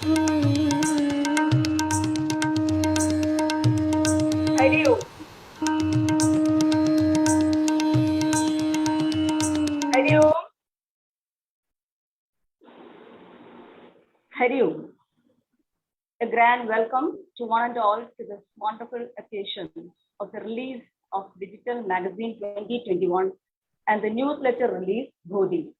Hari Om. Hari Om. Hari Om. A grand welcome to one and all to this wonderful occasion of the release of Digital Magazine 2021 and the newsletter release Bodhi.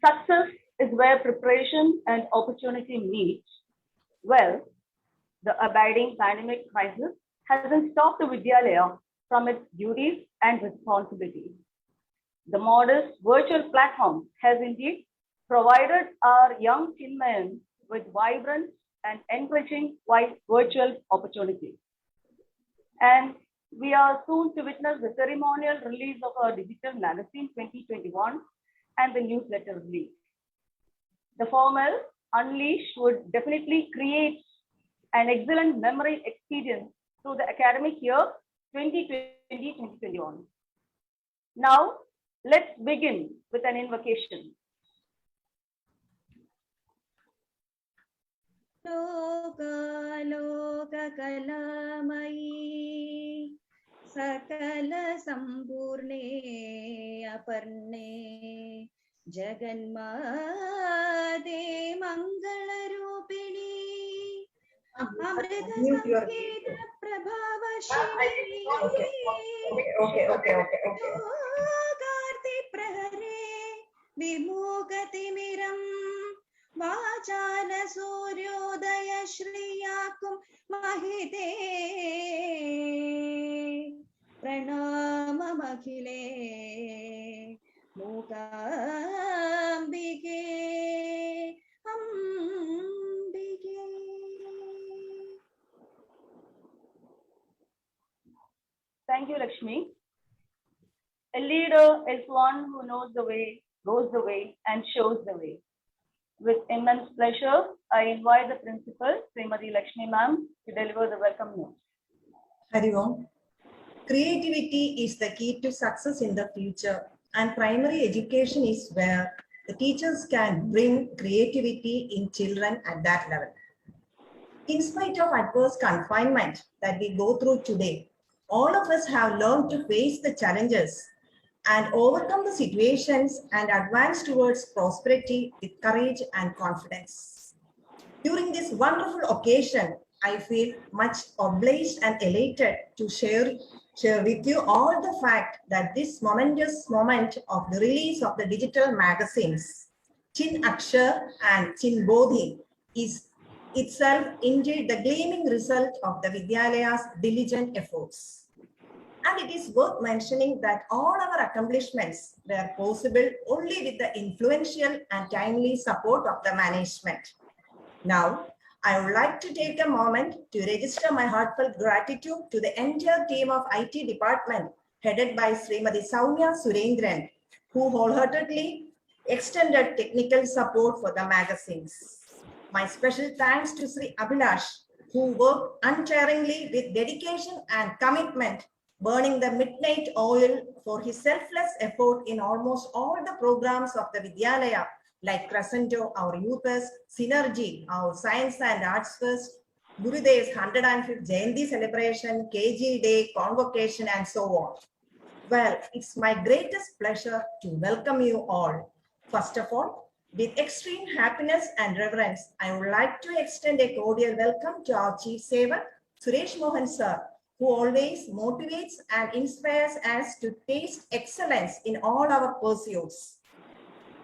Success is where preparation and opportunity meet. Well, the abiding pandemic crisis hasn't stopped the Vidyalaya from its duties and responsibilities. The modest virtual platform has indeed provided our young Chinmayans with vibrant and enriching virtual opportunities. And we are soon to witness the ceremonial release of our digital magazine 2021 and the newsletter release. The formal Unleash would definitely create an excellent memory experience through the academic year 2020-2021. Now, let's begin with an invocation. लोककलामयी सकलसम्पूर्णे अपर्णे जगन्माते मङ्गलरूपिणी अमृतसङ्गीतप्रभावशिणी लोकार्तिप्रहरे विमुखतिमिरम् वाचाल सूर्योदय श्रियाकुं महिते प्रणाममखिले मूकाम्बिके अम्बिके. Thank you, Lakshmi. A leader is one who knows the way, goes the way, and shows the way. With immense pleasure, I invite the principal, Srimati Lakshmi ma'am, to deliver the welcome note. Hari Om. Creativity is the key to success in the future, and primary education is where the teachers can bring creativity in children at that level. In spite of adverse confinement that we go through today, all of us have learned to face the challenges and overcome the situations and advance towards prosperity with courage and confidence. During this wonderful occasion, I feel much obliged and elated to share with you all the fact that this momentous moment of the release of the digital magazines, Chin Akshar and Chin Bodhi, is itself indeed the gleaming result of the Vidyalaya's diligent efforts. And it is worth mentioning that all our accomplishments were possible only with the influential and timely support of the management. Now, I would like to take a moment to register my heartfelt gratitude to the entire team of IT department headed by Srimati Soumya Surendran, who wholeheartedly extended technical support for the magazines. My special thanks to Sri Abhilash, who worked untiringly with dedication and commitment, burning the midnight oil for his selfless effort in almost all the programs of the Vidyalaya, like Crescendo, our Youth Fest, Synergy, our Science and Arts Fest, Gurudev's 105th Jayanti celebration, KG Day, Convocation, and so on. Well, it's my greatest pleasure to welcome you all. First of all, with extreme happiness and reverence, I would like to extend a cordial welcome to our Chief Saver, Suresh Mohan Sir, who always motivates and inspires us to taste excellence in all our pursuits.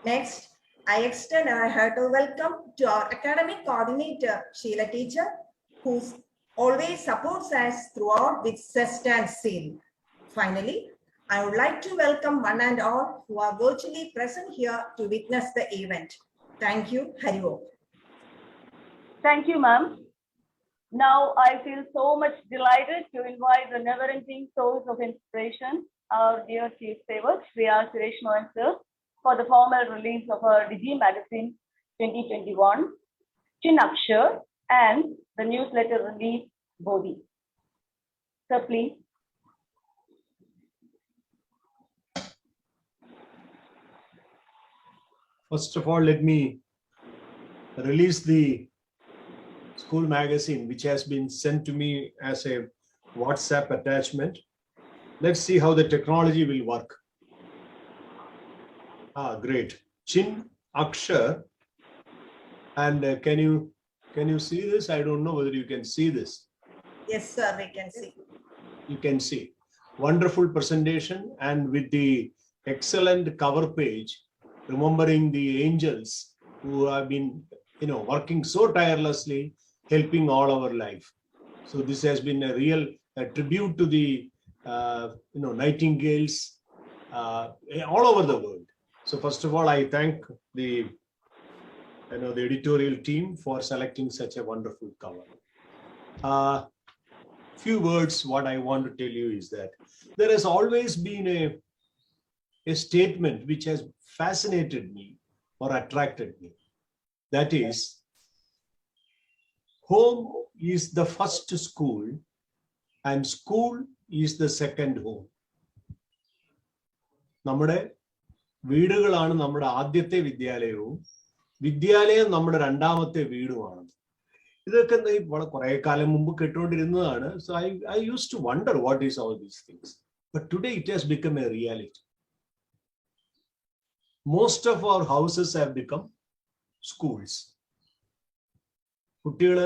Next, I extend a hearty welcome to our academic coordinator, Sheila Teacher, who always supports us throughout with zest and zeal. Finally, I would like to welcome one and all who are virtually present here to witness the event. Thank you. Hari Om. Thank you, ma'am. Now I feel so much delighted to invite the never-ending source of inspiration, our dear Chief Saver, Sri R. Suresh Mohan Sir, for the formal release of our Digi Magazine 2021, Chin Akshar, and the newsletter release Bodhi. Sir, please. First of all, let me released the school magazine, which has been sent to me as a WhatsApp attachment. Let's see how the technology will work. Great. Chin Akshar. And can you see this? I don't know whether you can see this. Yes, sir, we can see. You can see. Wonderful presentation, and with the excellent cover page, remembering the angels who have been, working so tirelessly, helping all our life. So this has been a real tribute to the, nightingales all over the world. So first of all, I thank the editorial team for selecting such a wonderful cover. Few words, what I want to tell you is that there has always been a statement which has fascinated me or attracted me. That is, home is the first school and school is the second home. നമ്മുടെ വീടുകളാണ് നമ്മുടെ ആദ്യത്തെ വിദ്യാലയവും വിദ്യാലയം നമ്മുടെ രണ്ടാമത്തെ വീടുമാണ്. ഇതൊക്കെ കുറെ കാലം മുമ്പ് കേട്ടുകൊണ്ടിരുന്നതാണ്. So I used to wonder what is all these things. But today it has become a reality. Most of our houses have become schools. കുട്ടികൾ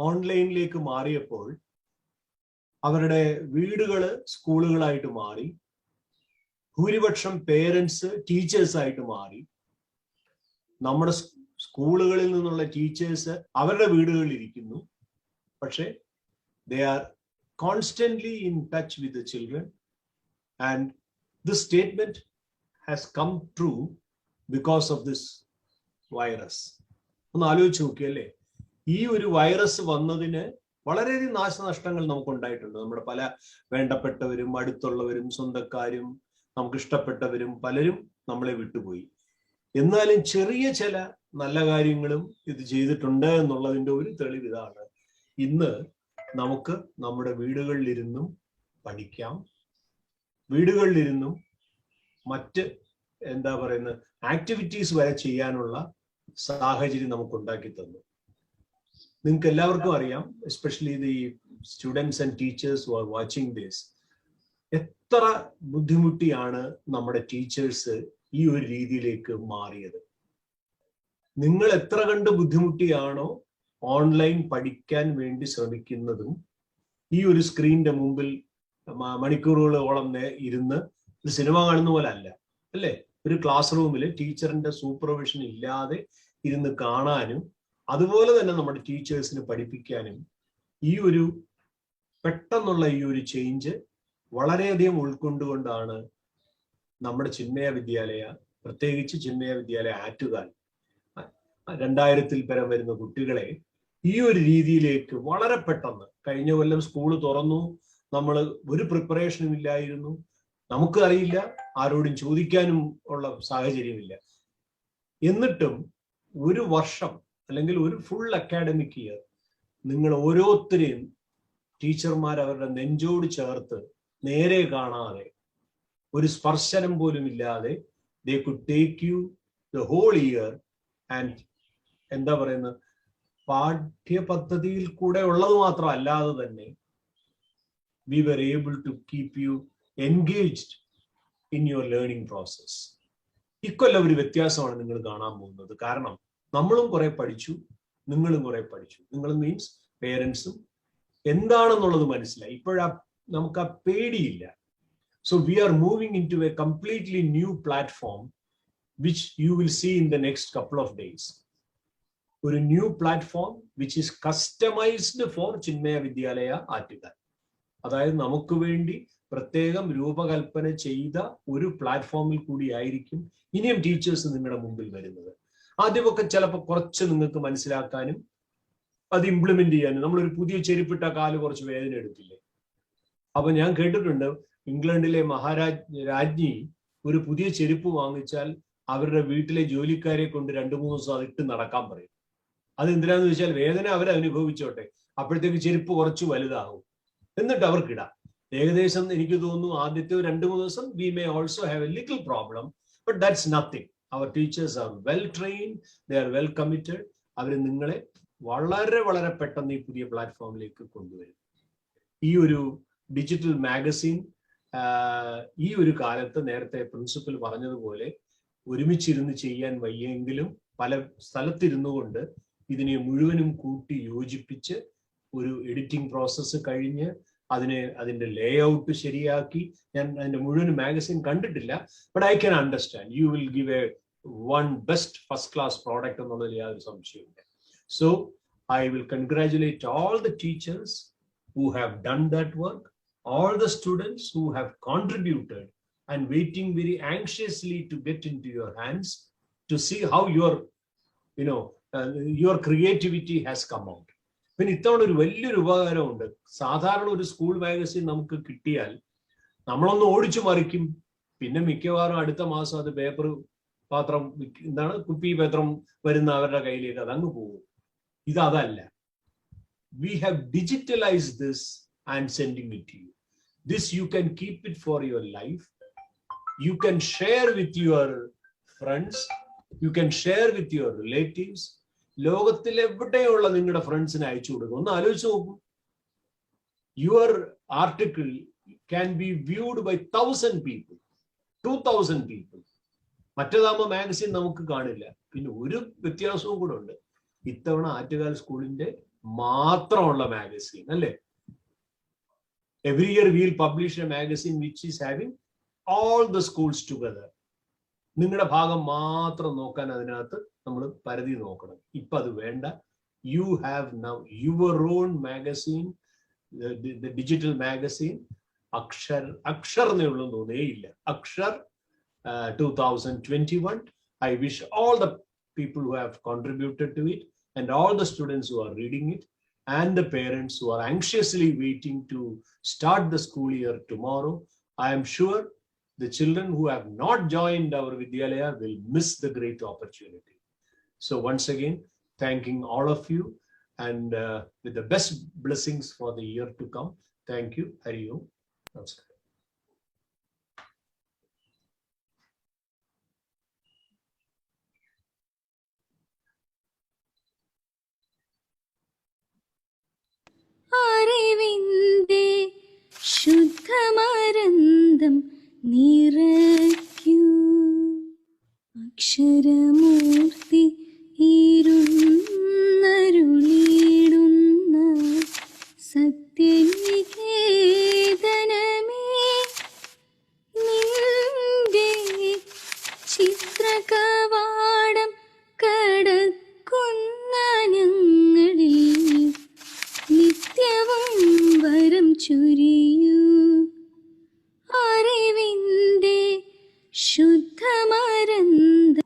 ഓൺലൈനിലേക്ക് മാറിയപ്പോൾ അവരുടെ വീടുകൾ സ്കൂളുകളായിട്ട് മാറി. ഭൂരിപക്ഷം പേരൻസ് ടീച്ചേഴ്സ് ആയിട്ട് മാറി. നമ്മുടെ സ്കൂളുകളിൽ നിന്നുള്ള ടീച്ചേഴ്സ് അവരുടെ വീടുകളിൽ ഇരിക്കുന്നു. പക്ഷേ they are constantly in touch with the children, and this statement has come true because of this virus. ഒന്ന് ആലോചിച്ച് നോക്കിയല്ലേ, ഈ ഒരു വൈറസ് വന്നതിന് വളരെയധികം നാശനഷ്ടങ്ങൾ നമുക്ക് ഉണ്ടായിട്ടുണ്ട്. നമ്മുടെ പല വേണ്ടപ്പെട്ടവരും അടുത്തുള്ളവരും സ്വന്തക്കാരും നമുക്ക് ഇഷ്ടപ്പെട്ടവരും പലരും നമ്മളെ വിട്ടുപോയി. എന്നാലും ചെറിയ ചില നല്ല കാര്യങ്ങളും ഇത് ചെയ്തിട്ടുണ്ട് എന്നുള്ളതിൻ്റെ ഒരു തെളിവ് ഇതാണ്. ഇന്ന് നമുക്ക് നമ്മുടെ വീടുകളിലിരുന്നും പഠിക്കാം, വീടുകളിലിരുന്നും മറ്റ് ആക്ടിവിറ്റീസ് വരെ ചെയ്യാനുള്ള സാഹചര്യം നമുക്ക് ഉണ്ടാക്കി തന്നു. നിങ്ങൾക്ക് എല്ലാവർക്കും അറിയാം, especially the students and teachers who are watching this, എത്ര ബുദ്ധിമുട്ടിയാണ് നമ്മുടെ ടീച്ചേഴ്സ് ഈ ഒരു രീതിയിലേക്ക് മാറിയത്. നിങ്ങൾ എത്ര കണ്ട് ബുദ്ധിമുട്ടിയാണോ ഓൺലൈൻ പഠിക്കാൻ വേണ്ടി ശ്രമിക്കുന്നതും ഈ ഒരു സ്ക്രീനിന്റെ മുമ്പിൽ മണിക്കൂറുകളോളം ഇരുന്ന് ഒരു സിനിമ കാണുന്ന പോലെ അല്ല അല്ലേ, ഒരു ക്ലാസ് റൂമിൽ ടീച്ചറിന്റെ സൂപ്പർവിഷൻ ഇല്ലാതെ ഇരുന്ന് കാണാനും അതുപോലെ തന്നെ നമ്മുടെ ടീച്ചേഴ്സിന് പഠിപ്പിക്കാനും ഈ ഒരു പെട്ടെന്നുള്ള ഈ ഒരു ചേഞ്ച് വളരെയധികം ഉൾക്കൊണ്ടുകൊണ്ടാണ് നമ്മുടെ ചിന്മയ വിദ്യാലയ, പ്രത്യേകിച്ച് ചിന്മയ വിദ്യാലയ ആറ്റുകാൽ 2000-ൽ പരം വരുന്ന കുട്ടികളെ ഈ ഒരു രീതിയിലേക്ക് വളരെ പെട്ടെന്ന്, കഴിഞ്ഞ കൊല്ലം സ്കൂൾ തുറന്നു, നമ്മൾ ഒരു പ്രിപ്പറേഷനും ഇല്ലായിരുന്നു, നമുക്ക് അറിയില്ല, ആരോടും ചോദിക്കാനും ഉള്ള സാഹചര്യമില്ല. എന്നിട്ടും ഒരു വർഷം അല്ലെങ്കിൽ ഒരു ഫുൾ അക്കാഡമിക് ഇയർ നിങ്ങൾ ഓരോരുത്തരെയും ടീച്ചർമാർ അവരുടെ നെഞ്ചോട് ചേർത്ത് നേരെ കാണാതെ ഒരു സ്പർശനം പോലും ഇല്ലാതെ they could take you the whole year and പാഠ്യപദ്ധതിയിൽ കൂടെ ഉള്ളത് മാത്രം അല്ലാതെ തന്നെ we were able to keep you engaged in your learning process. ഇക്കൊല്ലം ഒരു വ്യത്യാസമാണ് നിങ്ങൾ കാണാൻ പോകുന്നത്. കാരണം നമ്മളും കുറെ പഠിച്ചു, നിങ്ങളും കുറെ പഠിച്ചു. നിങ്ങൾ മീൻസ് പേരൻസും എന്താണെന്നുള്ളത് മനസ്സിലായി. ഇപ്പോഴാ നമുക്ക് ആ പേടിയില്ല. So we are moving into a completely new platform which you will see in the next couple of days. A new platform which is customized for Chinmaya Vidyalaya Aattugal. അതായത് നമുക്ക് വേണ്ടി പ്രത്യേകം രൂപകൽപ്പന ചെയ്ത ഒരു പ്ലാറ്റ്ഫോമിൽ കൂടി ആയിരിക്കും ഇനിയും ടീച്ചേഴ്സ് നിങ്ങളുടെ മുമ്പിൽ വരുന്നത്. ആദ്യമൊക്കെ ചിലപ്പോൾ കുറച്ച് നിങ്ങൾക്ക് മനസ്സിലാക്കാനും അത് ഇംപ്ലിമെന്റ് ചെയ്യാനും, നമ്മളൊരു പുതിയ ചെരുപ്പിട്ട കാല് കുറച്ച് വേദന എടുക്കില്ലേ. അപ്പൊ ഞാൻ കേട്ടിട്ടുണ്ട്, ഇംഗ്ലണ്ടിലെ രാജ്ഞി ഒരു പുതിയ ചെരുപ്പ് വാങ്ങിച്ചാൽ അവരുടെ വീട്ടിലെ ജോലിക്കാരെ കൊണ്ട് 2-3 ദിവസം അതിട്ട് നടക്കാൻ പറയും. അതെന്തിനാന്ന് വെച്ചാൽ വേദന അവരനുഭവിച്ചോട്ടെ, അപ്പോഴത്തേക്ക് ചെരുപ്പ് കുറച്ച് വലുതാകും, എന്നിട്ട് അവർക്കിടാം. ഏകദേശം എനിക്ക് തോന്നുന്നു ആദ്യത്തെ 2-3 ദിവസം we may also have a little problem, but that's nothing. Our teachers are well trained, they are well committed. അവർ നിങ്ങളെ വളരെ വളരെ പെട്ടെന്ന് ഈ പുതിയ പ്ലാറ്റ്ഫോമിലേക്ക് കൊണ്ടുവരും. ഈ ഒരു ഡിജിറ്റൽ മാഗസിൻ ഈ ഒരു കാലത്ത് നേരത്തെ പ്രിൻസിപ്പൽ പറഞ്ഞതുപോലെ ഒരുമിച്ചിരുന്ന് ചെയ്യാൻ വയ്യെങ്കിലും പല സ്ഥലത്തിരുന്നു കൊണ്ട് ഇതിനെ മുഴുവനും കൂട്ടി യോജിപ്പിച്ച് ഒരു എഡിറ്റിംഗ് പ്രോസസ്സ് കഴിഞ്ഞ് അതിന്റെ ലേ ഔട്ട് ശരിയാക്കി, ഞാൻ അതിന്റെ മുഴുവൻ മാഗസിൻ കണ്ടിട്ടില്ല, but I can understand you will give A one best first class product എന്നുള്ളതിൽ യാതൊരു സംശയമില്ല. So I will congratulate all the teachers who have done that work, all the students who have contributed and waiting very anxiously to get into your hands to see how your creativity has come out. പിന്നെ ഇത്തവണ ഒരു വലിയൊരു ഉപകാരമുണ്ട്. സാധാരണ ഒരു school magazine നമുക്ക് കിട്ടിയാൽ നമ്മളൊന്ന് ഓടിച്ചു മറിക്കും, പിന്നെ മിക്കവാറും അടുത്ത മാസം അത് പാത്രം കുപ്പി പത്രം വരുന്ന അവരുടെ കയ്യിലേക്ക് അതങ്ങ് പോകും. ഇതല്ല. We have digitalized this and sending it to you. This you can keep it for your life. You can share with your friends. You can share with your relatives. ലോകത്തിൽ എവിടെയുള്ള നിങ്ങളുടെ ഫ്രണ്ട്സിനെ അയച്ചു കൊടുക്കും. ഒന്ന് ആലോചിച്ച് നോക്കൂ. Your article can be viewed by 1,000 people, 2,000 people. മറ്റേതാകുമ്പോൾ magazine നമുക്ക് കാണില്ല. പിന്നെ ഒരു വ്യത്യാസവും കൂടെ ഉണ്ട്. ഇത്തവണ ആറ്റുകാൽ സ്കൂളിന്റെ മാത്രമുള്ള മാഗസിൻ അല്ലേ. Every year we will publish a magazine which is having all the schools together. നിങ്ങളുടെ ഭാഗം മാത്രം നോക്കാൻ അതിനകത്ത് നമ്മൾ പരിധി നോക്കണം. ഇപ്പൊ അത് വേണ്ട. You have now your own magazine, the digital magazine. Akshar എന്നുള്ളൂ തോന്നേയില്ല. Akshar 2021. I wish all the people who have contributed to it and all the students who are reading it and the parents who are anxiously waiting to start the school year tomorrow. I am sure the children who have not joined our Vidyalaya will miss the great opportunity. So once again, thanking all of you and with the best blessings for the year to come. Thank you. Hari Om. Namaskar. അറിവിന്റെ ശുദ്ധമരന്തം നിറയ്ക്കൂ അക്ഷരമൂർത്തി ഇരുന്നരുളിടുന്ന സത്യനികേതനമേ നിന്റെ ചിത്രകവാടം കടക്കുന്ന ഞങ്ങളിൽ നിത്യവും വരം ചൊരിയൂ അറിവിന്റെ ശുദ്ധമരന്ത.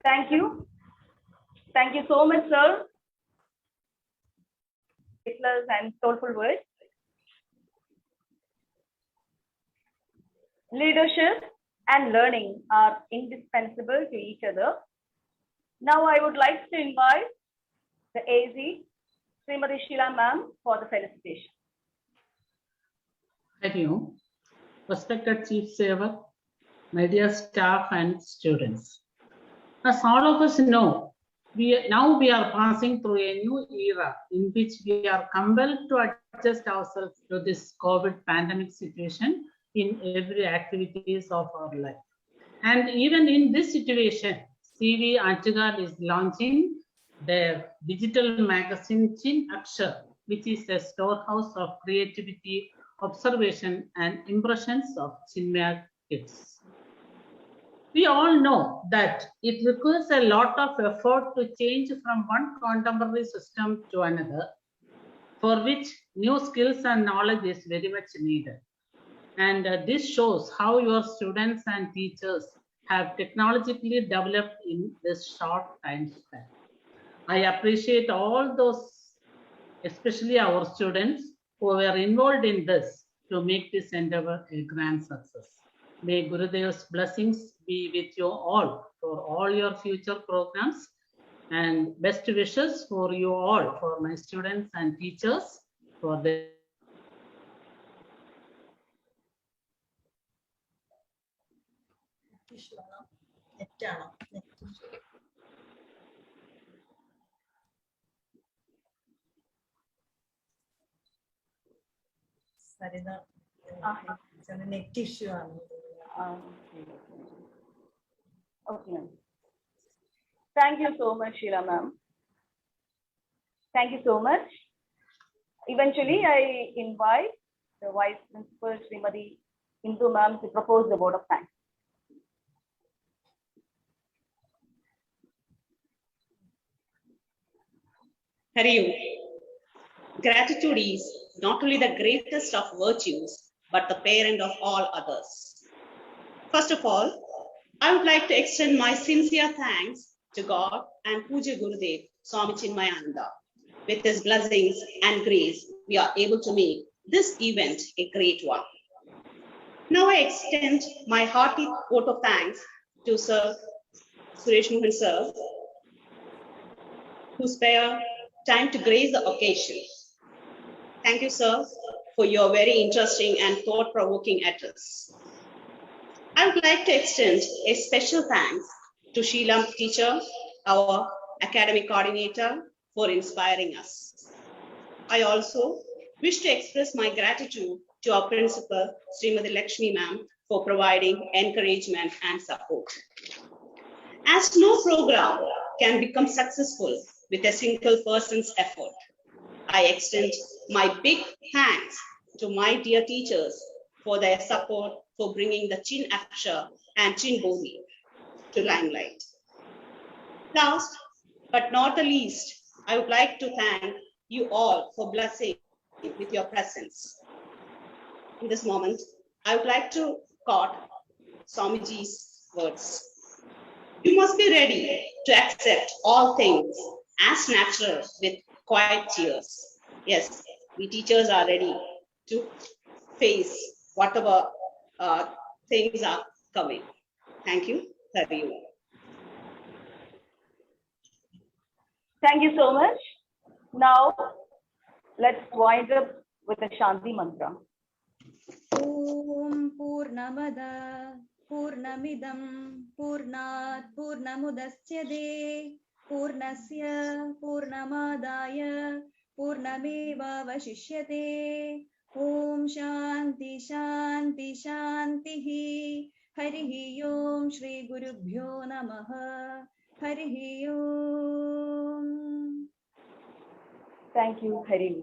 Thank you. Thank you so much, sir. And soulful words. Leadership and learning are indispensable to each other. Now I would like to invite the AZ, Srimati Sheila ma'am, for the felicitation. Hari Om. Respected Chief Saver, my dear staff and students. As all of us know, we are passing through a new era in which we are compelled to adjust ourselves to this COVID pandemic situation in every activities of our life. And even in this situation, CV Achugal is launching their digital magazine Chin Akshar, which is a storehouse of creativity, observation, and impressions of Chinmaya kids. We all know that it requires a lot of effort to change from one contemporary system to another, for which new skills and knowledge is very much needed. And this shows how your students and teachers have technologically developed in this short time span. I appreciate all those, especially our students, who were involved in this to make this endeavor a grand success. May Gurudev's blessings be with you all for all your future programs. and best wishes for you all, for my students and teachers, for the Sarina, net issue. Okay, ma'am. Thank you so much, Sheila ma'am. Thank you so much. Eventually, I invite the Vice Principal, Srimati Indu ma'am, to propose the vote of thanks. Hari Om. Gratitude is not only the greatest of virtues, but the parent of all others. First of all, I would like to extend my sincere thanks to God and Puja Gurudev Swami Chinmayananda. With his blessings and grace, we are able to make this event a great one. Now I extend my hearty vote of thanks to Sir Suresh Mohan sir, who spare time to grace the occasion. Thank you, sir, for your very interesting and thought-provoking address. I would like to extend a special thanks to Sheila teacher, our academic coordinator, for inspiring us. I also wish to express my gratitude to our principal, Srimati Lakshmi ma'am, for providing encouragement and support. As no program can become successful with a single person's effort, I extend my big thanks to my dear teachers for their support for bringing the Chin Akshar and Chin Bodhi to limelight. Last but not the least, I would like to thank you all for blessing with your presence. In this moment, I would like to quote Swamiji's words. You must be ready to accept all things as natural with quiet tears. Yes, we teachers are ready to face whatever things are coming. Thank you. Hari Om. Thank you so much. Now, let's wind up with a Shanti mantra. ॐ पूर्णमद पूर्णमिदं पूर्णात् पूर्णमुदच्यते पूर्णस्य पूर्णमादाय पूर्णमेवावशिष्यते ॐ शान्ति शान्ति शान्तिः हरिः ॐ श्रीगुरुभ्यो नमः हरिः ॐ Thank you, Hari.